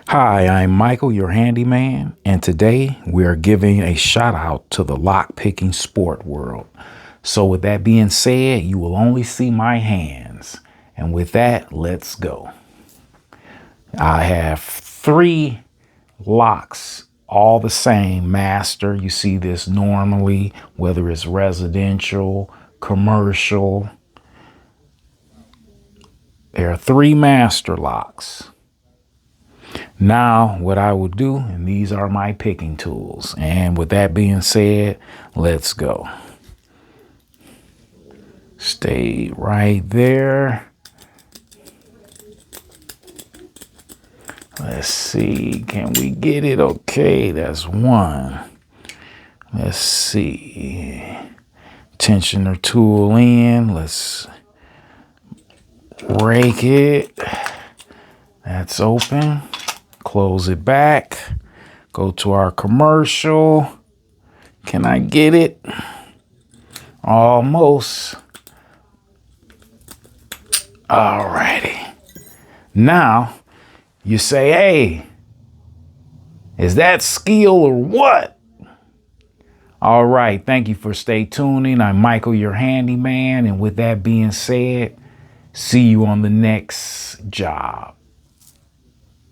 Hi, I'm Michael, your handyman, and today we are giving a shout out to the lockpicking sport world. So, with that being said, you will only see my hands. And with that, let's go. I have three locks, all the same master. You see this normally, whether it's residential, commercial. There are three master locks. Now, what I will do, and these are my picking tools. And with that being said, let's go. Stay right there. Let's see, can we get it? Okay, that's one. Let's see. Tensioner tool in. Let's rake it. That's open. Close it back. Go to our commercial. Can I get it? Almost. Alrighty. Now, you say, hey, is that skill or what? All right. Thank you for stay tuning. I'm Michael, your handyman. And with that being said, see you on the next job.